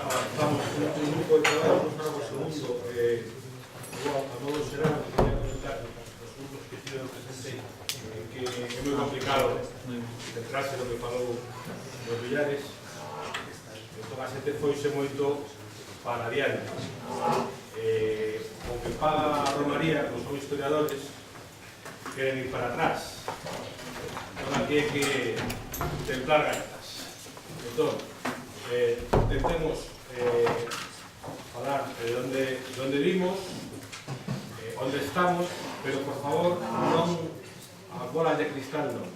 avanzamos un grupo de traballo nos para o segundo. A modo xeral, quería comentar os grupos que estiveron presente que é moi complicado centrarse no que falou dos Villares. Entón a xente foise moito para adiante. O que paga a Romaría, que son historiadores, queren ir para atrás. Entón aquí hai que templar gaitas. Entón, intentemos falar de onde vimos, onde estamos, pero por favor non a bola de cristal non.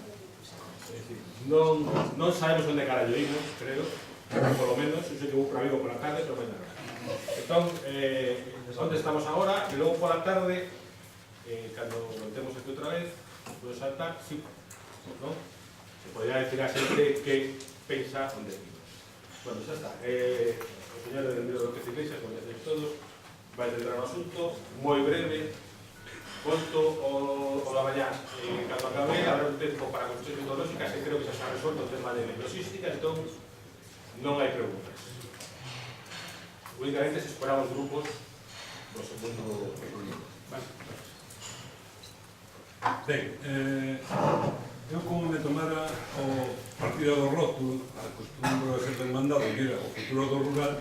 É dicir, non sabemos onde carallo imos, creo, polo menos, eu sei que vou para Vigo pola tarde, pero mañana. Entón, onde estamos agora, e logo pola tarde, cando voltemos aquí outra vez, vou saltar, sí, non? Se podría decir a xente que pensa onde vimos. Bueno, xa está. O señor Edelmiro López Iglesias, como ya sabéis todos, vai entrar no asunto, moi breve, conto o la mañá. Cando acabé, habrá un tempo para cuestións metodológicas e creo que xa se ha resuelto o tema de logística, entón non hai preguntas. Únicamente se esperamos grupos do segundo reunión. Ben, eu como me tomara o partido do rótulo, acostumbro a ser ben mandado, que era o futuro do rural,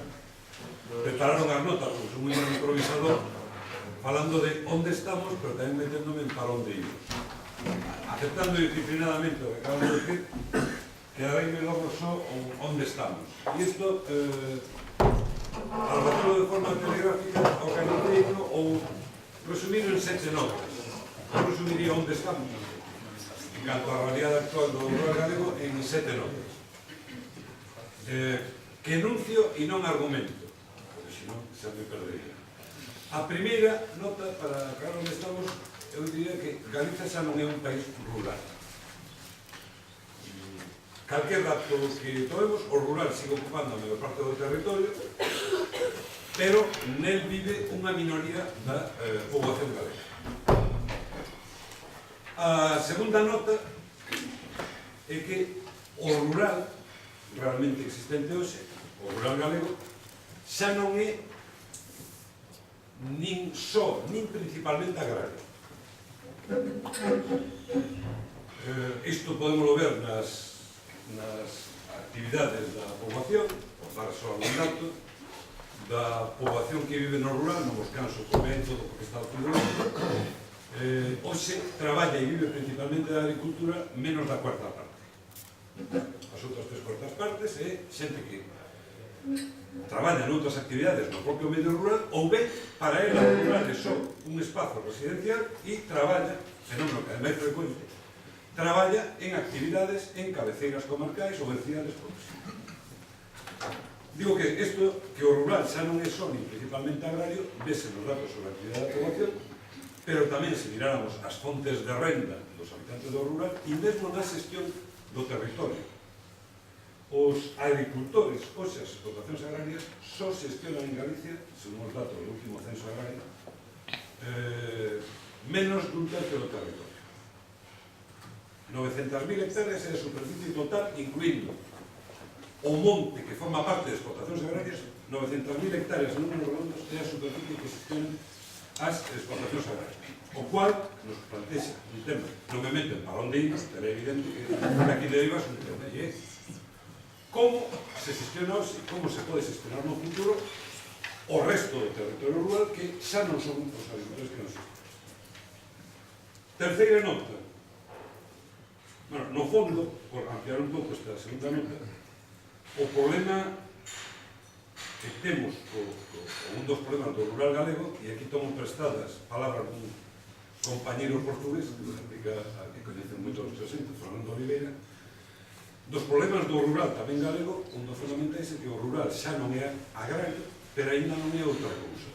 prepararon as notas, pois un moi improvisador, falando de onde estamos, pero tamén meténdome en para onde íbamos. Aceptando disciplinadamente o que acabo de decir, quedareime logo só onde estamos. E isto, ao facelo de forma telegráfica, organiceino ou resumir en 7 notas. Eu resumiría onde estamos, en canto á realidade actual do rural galego, en 7 notas. Que enuncio e non argumento, porque senón xa me perdería. A primeira nota, para aclarar onde estamos, eu diría que Galicia xa non é un país rural. Calquer dato que tomemos, o rural sigue ocupando a maior parte do territorio, pero nel vive unha minoría da poboación galega. A segunda nota é que o rural realmente existente hoxe, o rural galego, xa non é nin só, nin principalmente agrario. Isto podemos ver nas actividades da poboación, por dar só algún dato, da poboación que vive no rural, non vos canso comento do que está o tudo. Hoxe traballa e vive principalmente da agricultura menos da cuarta parte. As outras 3/4 partes é xente que traballa noutras actividades no propio medio rural ou ben para ela o rural é só un espazo residencial e traballa, fenómeno que é máis frecuente, traballa en actividades en cabeceiras comarcais ou vecinales próximas. Digo que isto, que o rural xa non é só nin principalmente agrario, vese nos datos sobre a actividade da poboación, pero tamén se miráramos as fontes de renda dos habitantes do rural e mesmo na xestión do territorio. Os agricultores, hoxe as explotacións agrarias, só xestionan en Galicia, según os datos do último censo agrario, menos dun tercio do territorio. 900.000 hectáreas é a superficie total, incluindo o monte que forma parte de explotacións agrarias. 900.000 hectáreas en números redondos é a superficie que xestionan as explotacións agrarias, o cual nos plantexa un tema, non me meten para onde imos, pero é evidente que aquí de Ibas un tema, e é como se xestiona hoxe, como se pode xestionar no futuro o resto do territorio rural que xa non son os agricultores que non xestionan. Terceira nota. Bueno, no fondo, por ampliar un pouco esta segunda nota, o problema que temos un dos problemas do rural galego, e aquí tomo prestadas palabras dun compañeiro portugués que coñecen moito os presentes, Fernando Oliveira, dos problemas do rural tamén galego, un dos fundamentais é que o rural xa non é agrario, pero ainda non é outra cousa,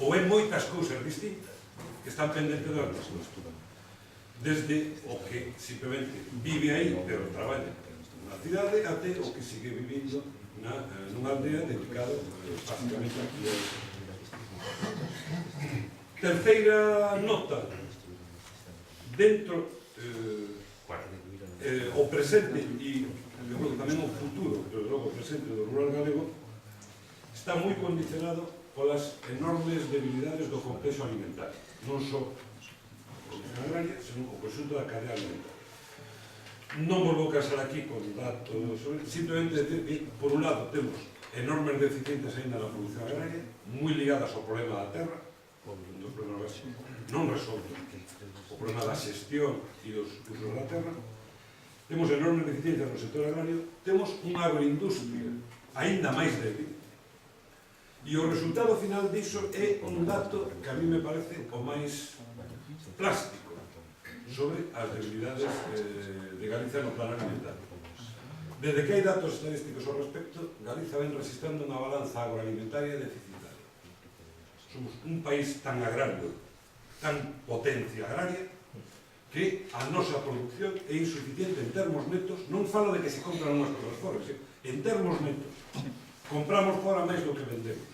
ou é moitas cousas distintas que están pendentes das mesmas, desde o que simplemente vive aí pero traballa na cidade até o que sigue vivindo nunha aldea dedicada básicamente a actividades. Terceira nota, dentro o presente e tamén o futuro, pero logo o presente do rural galego, está moi condicionado polas enormes debilidades do complexo alimentario, non só a produción agraria, senón o conxunto da cadea alimentaria. Non volvo a casar aquí con datos, simplemente decir que, por un lado, temos enormes deficiencias ainda na produción agraria, moi ligadas ao problema da terra, un dos problemas non resoltos, o problema da xestión e dos usos da terra. Temos enormes deficiencias no sector agrario, temos unha agroindustria aínda máis débil, e o resultado final diso é un dato que a mí me parece o máis plástico sobre as debilidades de Galicia no plano alimentario. Desde que hai datos estadísticos ao respecto, Galicia ven resistindo unha balanza agroalimentaria deficitaria. Somos un país tan agrario, tan potencia agraria, que a nosa producción é insuficiente en termos netos. Non falo de que se compran unhas cosas fora, en termos netos. Compramos fora máis do que vendemos,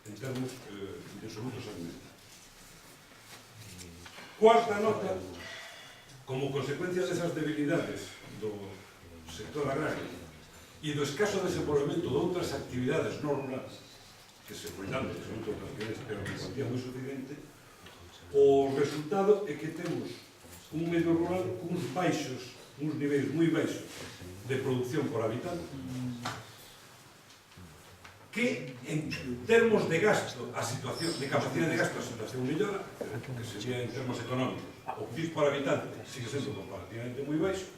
en termos de produtos alimentarios. Cuarta nota, como consecuencia desas debilidades do sector agrario e do escaso desenvolvemento de outras actividades non rurales, que se cuidan de outras actividades, pero en cuantía moi suficiente, o resultado é que temos un medio rural cuns niveis moi baixos de producción por habitante, que en termos de gasto, a situación, de capacidade de gasto, a situación mellora, que sería en termos económicos, o PIB por habitante sigue sendo comparativamente moi baixo,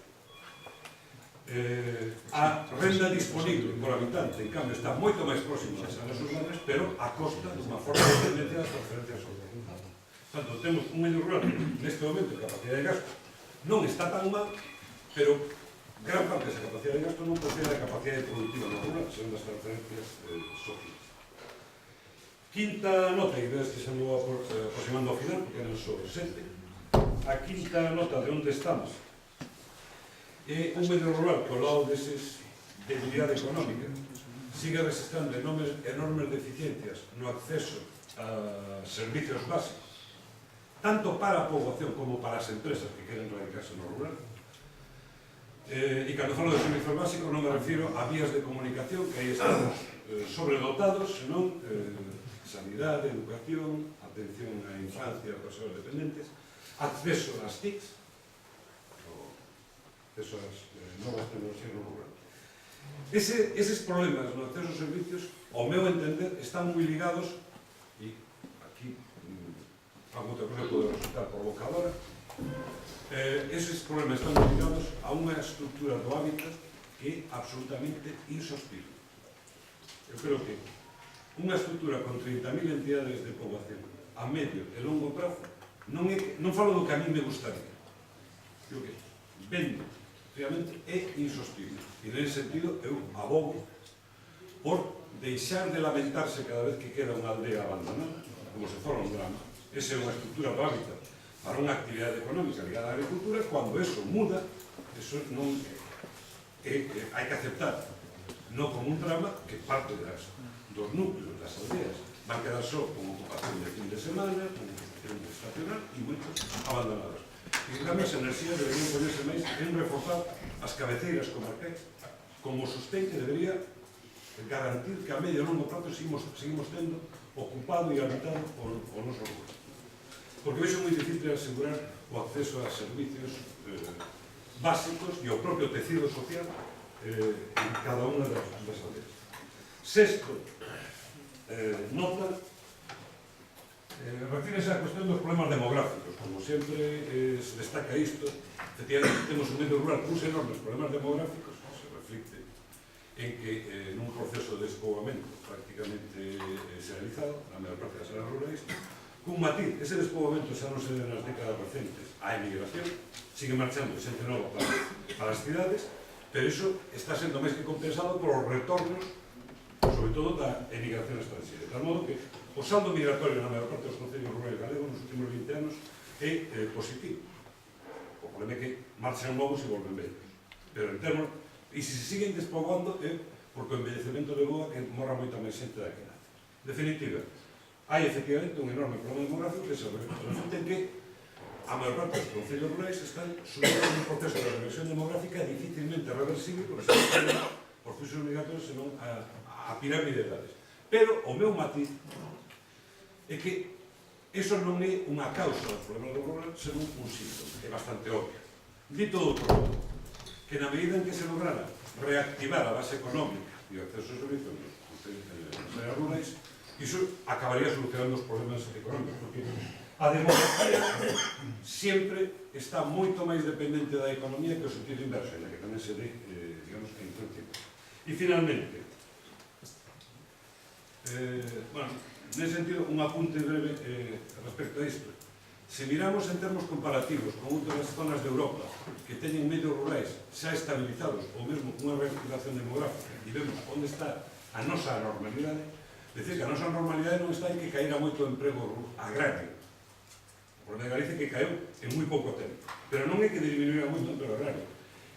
a renda disponible por habitante, en cambio, está moito máis próxima das áreas urbanas, pero a costa dunha forma de dependencia das transferencias sociales. Portanto, temos un medio rural neste momento de capacidade de gasto non está tan mal, pero gran parte desa capacidade de gasto non procede da capacidade productiva no rural, son das transferencias sociales. Quinta nota, e vedes que se me vou aproximando ao final, porque eran só 7. A quinta nota de onde estamos é un medio rural que ao lado deses debilidade económica sigue resistindo enormes deficiencias no acceso a servicios básicos, tanto para a poboación como para as empresas que queren radicarse no rural. E cando falo de servicios básicos non me refiro a vías de comunicación, que aí estamos sobredotados, senón sanidade, educación, atención á infancia, a persoas dependentes, acceso ás TICs, acceso ás novas tecnologías no rural. Eses problemas no acceso aos servicios, ao meu entender, están moi ligados, e aquí algo que pode resultar provocadora, eses problemas están ligados a unha estructura do hábitat que é absolutamente insostible. Eu creo que unha estructura con 30.000 entidades de poboación a medio e longo prazo non falo do que a mí me gustaría. Creo que vendo, realmente, é insostible. E nesse sentido eu abogo por deixar de lamentarse cada vez que queda unha aldea abandonada, como se fora un drama. Esa é unha estructura do hábitat para unha actividade económica ligada á agricultura. Cuando eso muda, eso non hai que aceptar, non como un drama, que parte dos núcleos das aldeas van quedar só con ocupación de fin de semana, con ocupación estacional e moitos abandonados. E en cambio as enerxías deberían ponerse máis en reforzar as cabeceiras comarcais como sostén que debería garantir que a medio e longo prazo seguimos tendo ocupado e habitado o noso rural. Porque hoxe é moi difícil asegurar o acceso a servicios básicos e ao propio tecido social en cada unha das aldeas. Sexto, nota, refírese á cuestión dos problemas demográficos. Como sempre se destaca isto, efectivamente temos un medio rural con enormes problemas demográficos, que se reflicte en que nun proceso de despoboamento prácticamente serializado na maior parte das áreas rurais, cun matiz, ese despoboamento xa non se debe nas décadas recentes á emigración, sigue marchando xente nova para as cidades, pero iso está sendo máis que compensado por os retornos, sobre todo da emigración estranxeira, de tal modo que o saldo migratorio na maior parte dos concellos rurais galegos nos últimos 20 anos é positivo. O problema é que marchan novos e volven vellos, pero en termos, e se siguen despoboando é porque o envellecemento levou a que morra moita máis xente da que nace. En definitiva, hai efectivamente un enorme problema demográfico que se resulta en que a maior parte dos concellos rurais están subindo un proceso de reversión demográfica dificilmente reversible, porque se están por fusión migratorios, senón a pirámide de edades. Pero o meu matiz é que iso non é unha causa do problema do rural, senón un síntoma, é bastante obvio. Dito do outro modo, que na medida en que se lograra reactivar a base económica e o acceso aos servizos nas áreas rurais, iso acabaría solucionando os problemas económicos, porque a demografía sempre está moito máis dependente da economía que o sentido inverso, en la que tamén se dé, digamos, que incentivo. E finalmente, bueno, nese sentido, un apunte breve respecto a isto. Se miramos en termos comparativos con outras zonas de Europa que teñen medios rurais xa estabilizados ou mesmo cunha reactivación demográfica e vemos onde está a nosa normalidade, decir que a nosa normalidade non está en que caíra moito o emprego agrario. O problema de Galicia que caeu en moi pouco tempo, pero non é que diminuíra moito o emprego agrario,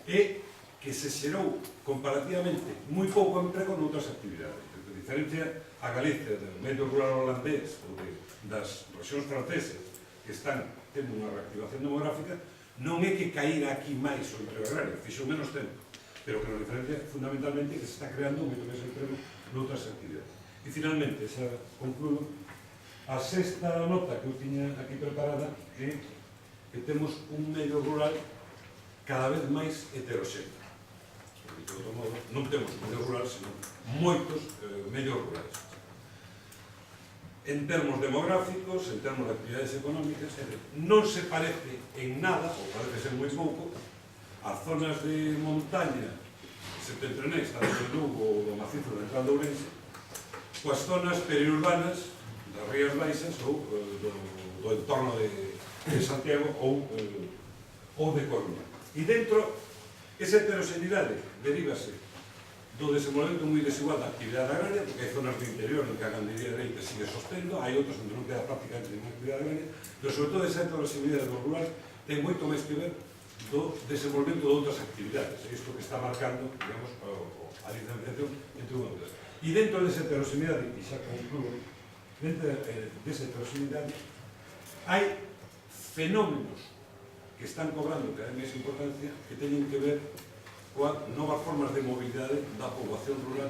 é que se xerou comparativamente moi pouco emprego noutras actividades. A diferencia a Galicia do medio rural holandés ou das rexións francesas que están tendo unha reactivación demográfica, non é que caíra aquí máis o emprego agrario, fixo menos tempo, pero que nos diferencia fundamentalmente que se está creando moito máis emprego noutras actividades. E finalmente, xa concluo, a sexta nota que eu tiña aquí preparada é que temos un medio rural cada vez máis heteroxéneo. Porque, de outro modo, non temos un medio rural, senón moitos medios rurais. En termos demográficos, en termos de actividades económicas, non se parece en nada, ou parece ser moi pouco, a zonas de montaña septentrionais, tanto de Lugo ou do macizo de Entrada de Ourense, coas zonas periurbanas das Rías Baixas ou do entorno de Santiago ou de Coruña. E dentro, esa heteroxeneidade derívase do desenvolvemento moi desigual da actividade agraria, porque hai zonas do interior en que a gandería dereita sigue sostendo, hai outras onde non queda prácticamente ninguna actividade agraria, pero sobre todo esa heteroxeneidade do rural ten moito máis que ver do desenvolvemento de outras actividades, é isto que está marcando, digamos, a diferenciación entre unha e outras. E dentro desa heteroxeneidade, e xa concluo, dentro desa heteroxeneidade hai fenómenos que están cobrando cada vez máis importancia que teñen que ver coa novas formas de mobilidade da poboación rural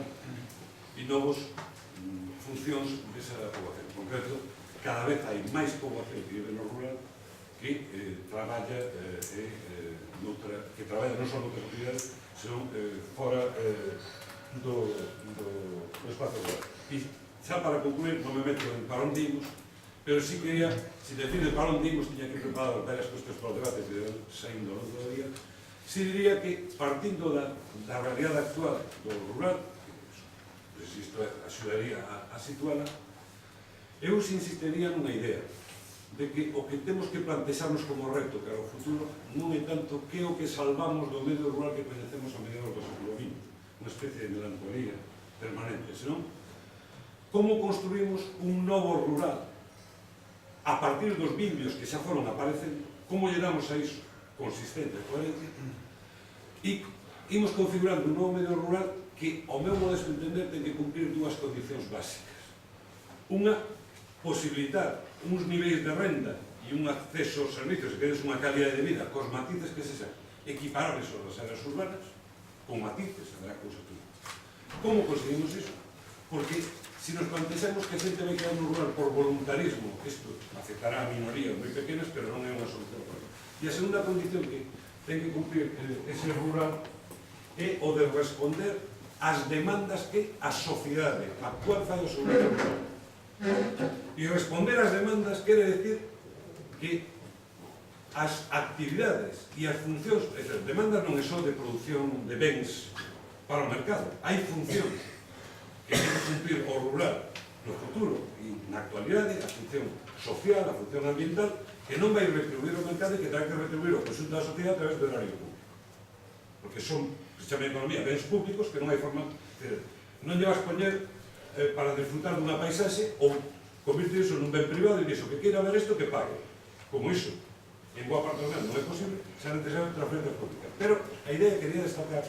e novos funcións desa poboación. En concreto, cada vez hai máis poboación que vive no rural que traballa non só noutras actividades, senón fora do espazo rural. E xa para concluir, non me meto en para onde imos, pero si quería, se decide para onde imos, tiña que preparar varias cuestións para o debate que saindo ao longo do día. Si diría que, partindo da realidade actual do rural, que isto axudaría a situala, eu se insistiría nunha idea de que o que temos que plantexarnos como reto cara ao futuro non é tanto que o que salvamos do medio rural que coñecemos a mediados do século XX, unha especie de melancolía permanente, senón como construímos un novo rural a partir dos vimbios que xa foron aparecendo, como lle damos a iso consistente e coherente, e imos configurando un novo medio rural que, ao meu modesto entender, ten que cumprir dúas condicións básicas. Unha, posibilitar uns niveis de renda e un acceso aos servicios que des unha calidad de vida cos matices que sexan equiparables aos das áreas urbanas, con matices, habrá cousa tudo. Como conseguimos iso? Porque se nos plantexamos que a xente vai quedar no rural por voluntarismo, isto afectará a minorías moi pequenas, pero non é unha solución para isso. E a segunda condición que ten que cumprir ese rural é o de responder ás demandas que a sociedade actual fai ao seu rural. E responder ás demandas quere decir que as actividades e as funcións, as demandas non é só de produción de bens para o mercado, hai funcións que ten que cumplir o rural no futuro e na actualidade, a función social, a función ambiental, que non vai retribuir o mercado e que terá que retribuir o conxunto da sociedade a través do erario público. Porque son, se chama economía, bens públicos que non hai forma... Non lle vas poñer para disfrutar dunha paisaxe ou convirtir iso nun ben privado e dixo que queira ver isto que pague. Como iso, en boa parte do mundo non é posible, xa necesario transferencias públicas. Pero a idea que quería destacar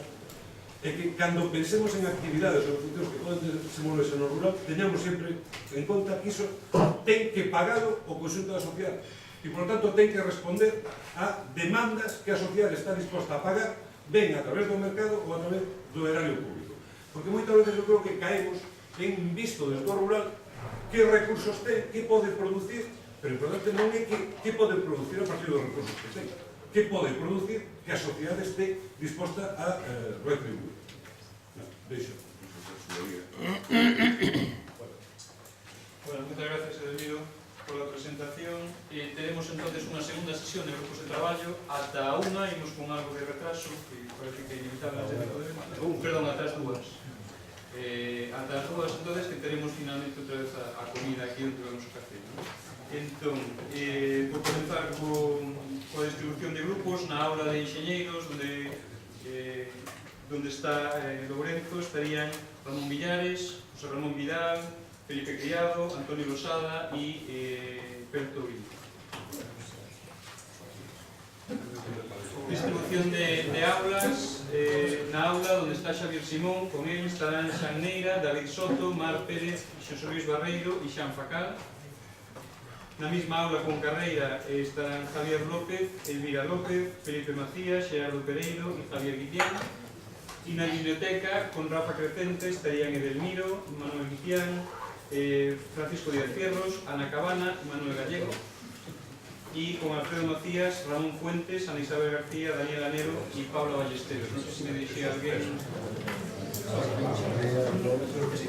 é que cando pensemos en actividades ou funcións que poden desenvolverse no rural, teñamos sempre en conta que iso ten que pagado o conxunto da sociedade e, por tanto, ten que responder a demandas que a sociedade está disposta a pagar ben a través do mercado ou a través do erario público. Porque moitas veces eu creo que caemos quen visto desde o rural que recursos ten, que pode producir, pero o importante non é que pode producir a partir dos recursos que ten, que pode producir que a sociedade esté disposta a retribuir. Deixo. Bueno, muchas gracias, Edelmiro, por la presentación. Tenemos entonces una segunda sesión de grupos de traballo. Hasta una, imos con algo de retraso, que parece que inevitablemente podemos. Perdón, hasta as dúas. Hasta as dúas, entonces, que teremos finalmente outra vez a comida aquí onde vamos a café. Entón, por comenzar coa distribución de grupos, na aula de enxeñeiros, donde está Lourenzo, estarían Ramón Villares, José Ramón Vidal, Felipe Criado, Antonio Losada e Pedro Tobín. Distribución de aulas. Na aula onde está Xavier Simón, con él estarán Xan Neira, David Soto, Mar Pérez, Xosé Luis Barreiro e Xan Facal. Na mesma aula con Carreira estarán Javier López, Elvira López, Felipe Macías, Xerardo Pereiro e Javier Guitián. E na biblioteca, con Rafa Crecente, estarían Edelmiro, Manuel Guitián, Francisco Díaz Fierros, Ana Cabana, Manuel Gallego, y con Alfredo Macías, Ramón Fuentes, Ana Isabel García, Daniel Anero y Paula Ballesteros. No sé si me dirigí a alguien. Sí.